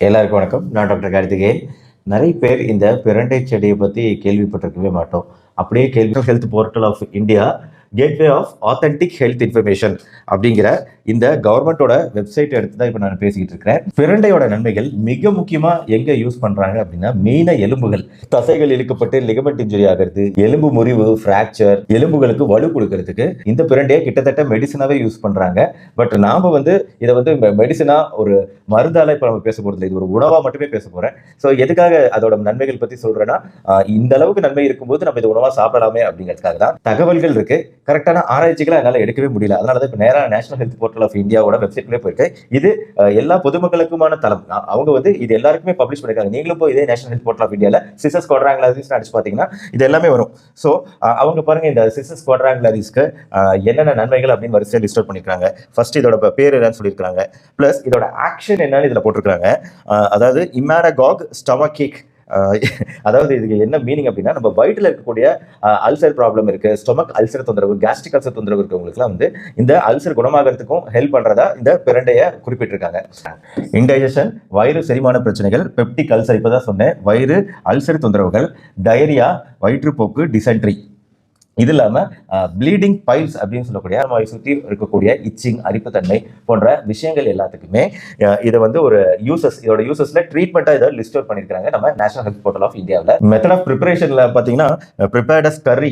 எல்லாருக்கும் வணக்கம். நான் டாக்டர் கார்த்திகேயன். நிறைய பேர் இந்த பிரண்டை செடியை பற்றி கேள்விப்பட்டிருக்கவே மாட்டோம். அப்படியே health portal of India gateway of authentic health information அப்படிங்கிற இந்த கவர்மெண்டோட வெப்சைட் எடுத்து தான் இப்போ நான் பேசிக்கிட்டு இருக்கிறேன். பிரண்டையோட நன்மைகள் மிக முக்கியமாக எங்கே யூஸ் பண்ணுறாங்க அப்படின்னா மெயினாக எலும்புகள், தசைகள் இழுக்கப்பட்டு லிகமெண்ட் இன்ஜுரி ஆகிறது, எலும்பு முறிவு, ஃப்ராக்சர், எலும்புகளுக்கு வலு கொடுக்கறதுக்கு இந்த பிரண்டையை கிட்டத்தட்ட மெடிசனாகவே யூஸ் பண்ணுறாங்க. பட் நாம் இதை மெடிசனா ஒரு மருந்தால இப்போ நம்ம பேச போகிறது, இது ஒரு உணவாக மட்டுமே பேச போகிறேன். ஸோ எதுக்காக அதோட நன்மைகள் பற்றி சொல்கிறேன்னா, இந்த அளவுக்கு நன்மை இருக்கும்போது நம்ம இது உணவாக சாப்பிடலாமே அப்படிங்கிறதுக்காக தான். தகவல்கள் இருக்கு, கரெக்டான ஆராய்ச்சிகளை என்னால் எடுக்கவே முடியல. அதனால தான் இப்போ நேராக நேஷனல் ஹெல்த் போர்ட்டல் ஆஃப் இந்தியாவோட வெப்சைட்லேயே போயிருக்கு. இது எல்லா பொதுமக்களுக்குமான தளம். அவங்க இது எல்லாருக்குமே பப்ளிஷ் பண்ணிருக்காங்க. நீங்களும் போய் இதே நேஷனல் ஹெல்த் போர்ட்டல் ஆஃப் இந்தியாவில் சிசஸ் குவாட்ராங்குலரிஸ் அடிச்சு பார்த்தீங்கன்னா இது எல்லாமே வரும். ஸோ அவங்க பாருங்க, இந்த சிசஸ் குவாட்ராங்குலரிஸ்க்கு என்னென்ன நன்மைகள் அப்படின்னு வரிசையாக லிஸ்ட் அவுட் பண்ணிருக்காங்க. ஃபர்ஸ்ட் இதோட பேர் என்னன்னு சொல்லியிருக்காங்க, பிளஸ் இதோட ஆக்ஷன் என்னன்னு இதில் போட்டிருக்காங்க. அதாவது இமானகாக் ஸ்டொமக்கிக், அதாவது இதுக்கு என்ன மீனிங் அப்படின்னா, நம்ம வயிற்றில் இருக்கக்கூடிய அல்சர் ப்ராப்ளம் இருக்கு, ஸ்டொமக் அல்சர் தொந்தரவு, கேஸ்ட்ரிக் அல்சர் தொந்தரவு இருக்கவங்களுக்குலாம் இந்த அல்சர் குணமாகறதுக்கும் ஹெல்ப் பண்றதா இந்த பிரண்டையை குறிப்பிட்டிருக்காங்க. இன்டைஜஷன், வயிறு செரிமான பிரச்சனைகள், பெப்டிக் அல்சர், இப்பதான் சொன்னேன், வயிறு அல்சர் தொந்தரவுகள், டயரியா, வயிற்றுப்போக்கு, டிசென்ட்ரி, இது இல்லாமல் ப்ளீடிங் பைல்ஸ் அப்படின்னு சொல்லக்கூடிய நம்ம சுற்றி இருக்கக்கூடிய இச்சிங், அரிப்புத்தன்மை போன்ற விஷயங்கள் எல்லாத்துக்குமே இதை ஒரு இதோட யூசஸ்ல ட்ரீட்மெண்ட்டாக இதை லிஸ்ட் அவுட் பண்ணியிருக்காங்க நம்ம நேஷனல் ஹெல்த் போர்ட்டல் ஆஃப் இந்தியாவில். மெத்தட் ஆஃப் ப்ரிப்பரேஷனில் பார்த்தீங்கன்னா, ப்ரிப்பேர்டஸ் கர்ரி,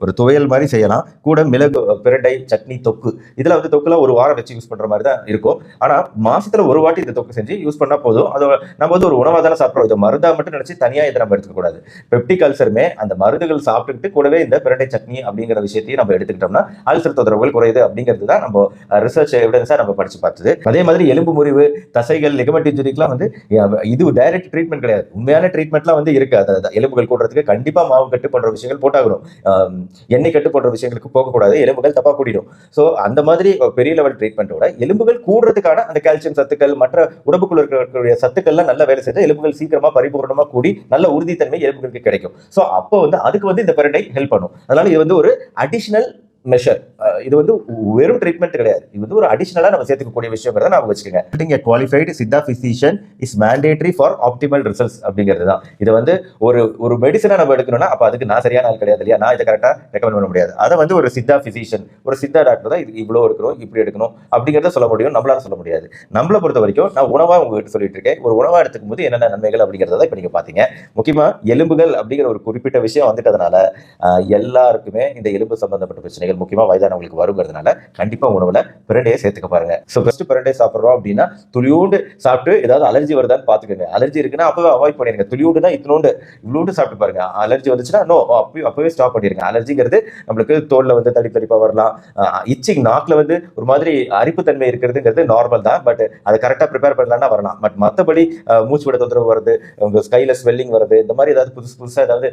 ஒரு துவையல் மாதிரி செய்யலாம், கூட மிளகு, பிரண்டை, சட்னி, தொக்கு. இதில் தொக்குலாம் ஒரு வாரம் வச்சு யூஸ் பண்ணுற மாதிரி தான் இருக்கும். ஆனால் மாசத்துல ஒரு வாட்டி இந்த தொக்கு செஞ்சு யூஸ் பண்ணால் போதும். அதை நம்ம ஒரு உணவாக தானே சாப்பிட்றோம். இதை மருந்தாக மட்டும் நினச்சி தனியாக இதை நம்ம எடுத்துக்கூடாது. பெப்டிக் அல்சருமே அந்த மருந்துகள் சாப்பிட்டுக்கிட்டு கூடவே இந்த பிரண்டை சட்னி அப்படிங்கிற விஷயத்தையும் நம்ம எடுத்துக்கிட்டோம்னா அல்சர் தொந்தரவுகள் குறையுது அப்படிங்கிறது தான் நம்ம ரிசர்ச் எவிடன்ஸா நம்ம படிச்சு பார்த்தது. அதே மாதிரி எலும்பு முறிவு, தசைகள், லிகமெண்ட் இன்ஜுரிக்கெல்லாம் இது டைரக்ட் ட்ரீட்மெண்ட் கிடையாது. உண்மையான ட்ரீட்மெண்ட்லாம் இருக்கு. எலும்புகள் கூடுறதுக்கு கண்டிப்பா மாவு கட்டு போன்ற விஷயங்கள் போட்டாகணும். எண்ணெய் கட்டு போன்ற விஷயங்களுக்கு போகக்கூடாது, எலும்புகள் தப்பா கூடிடும். ஸோ அந்த மாதிரி பெரிய லெவல் ட்ரீட்மெண்ட்டோட எலும்புகள் கூடுறதுக்கான அந்த கால்சியம் சத்துக்கள், மற்ற உடம்புக்குள்ள இருக்கக்கூடிய சத்துக்கள்லாம் நல்ல வேலை செய்து எலும்புகள் சீக்கிரமா பரிபூர்ணமா கூடி நல்ல உறுதித்தன்மை எலும்புகளுக்கு கிடைக்கும். ஸோ அப்போ அதுக்கு இந்த பிரண்டை ஹெல்ப் பண்ணும். அதனால இது ஒரு அடிஷனல் மெஷர். இது வெறும் ட்ரீட்மெண்ட் கிடையாது, இது ஒரு அடிஷனலா நம்ம சேர்த்துக்கக்கூடிய விஷயங்கிறத நான் வச்சுக்கோங்க. Qualified Siddha physician is mandatory for optimal results அப்படிங்கிறது தான். இது ஒரு மெடிசனா நம்ம எடுக்கணும்னா அப்ப அதுக்கு நான் சரியான ஆள் கிடையாது இல்லையா, நான் இதை கரெக்டா ரெக்கமெண்ட் பண்ண முடியாது. அதை ஒரு சித்தா பிசிஷியன், ஒரு சித்தா டாக்டர் தான் இது இவ்வளோ எடுக்கணும், இப்படி எடுக்கணும் அப்படிங்கிறத சொல்ல முடியும், நம்மளால சொல்ல முடியாது. நம்மளை பொறுத்த வரைக்கும் நான் உணவா உங்ககிட்ட சொல்லிட்டு இருக்கேன். ஒரு உணவா எடுத்துக்கும் போது என்னென்ன நன்மைகள் அப்படிங்கிறத இப்ப நீங்க பாத்தீங்க. முக்கியமா எலும்புகள் அப்படிங்கிற ஒரு குறிப்பிட்ட விஷயம் வந்துட்டதுனால எல்லாருக்குமே இந்த எலும்பு சம்பந்தப்பட்ட பிரச்சனைகள் முக்கியமா வயதானவங்களுக்கு வருங்கிறதுனால கண்டிப்பா உணவுல பிரண்டையை சேர்த்துக்க பாருங்க. சோ ஃபர்ஸ்ட் பிரண்டை சாப்பிடுறோம் அப்படின்னா துளியூண்டு சாப்பிட்டு ஏதாவது அலர்ஜி வருதான்னு பாத்துக்கோங்க. அலர்ஜி இருக்குன்னா அப்பவே அவாய்ட் பண்ணிருங்க. துளியூண்டுனா இவ்வளோண்டு சாப்பிட்டு பாருங்க. அலர்ஜி வந்துச்சுன்னா அப்பவே ஸ்டாப் பண்ணிருங்க. அலர்ஜிங்கிறது நம்மளுக்கு தோல்ல தடிப்பா வரலாம். இச்சிங், நாக்குல ஒரு மாதிரி அரிப்புத்தன்மை இருக்கிறதுங்கிறது நார்மல் தான். பட் அதை கரெக்டா ப்ரிப்பேர் பண்ணலாம்னா வரலாம். பட் மற்றபடி மூச்சு விட தொந்தரவு வருது, உங்க ஸ்கைல ஸ்வெல்லிங் வருது, இந்த மாதிரி ஏதாவது புதுசா ஏதாவது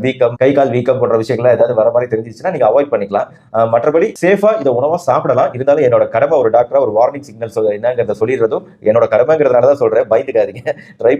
வீக்கம், கை கால் வீக்கம் போன்ற விஷயங்கள் ஏதாவது வர மாதிரி தெரிஞ்சிச்சுன்னா நீங்க அவாய்ட் பண்ணிக்கலாம். மற்றபடி சேஃபா இதை உணவா சாப்பிடலாம். இருந்தாலும் என்னோட கடமை ஒரு டாக்டரா ஒரு வார்னிங் சிக்னல் என்னங்கிறத சொல்லிடுறதும் என்னோட கடமைங்கிறதுனால தான் சொல்றேன். பயந்துக்காதீங்க. ட்ரை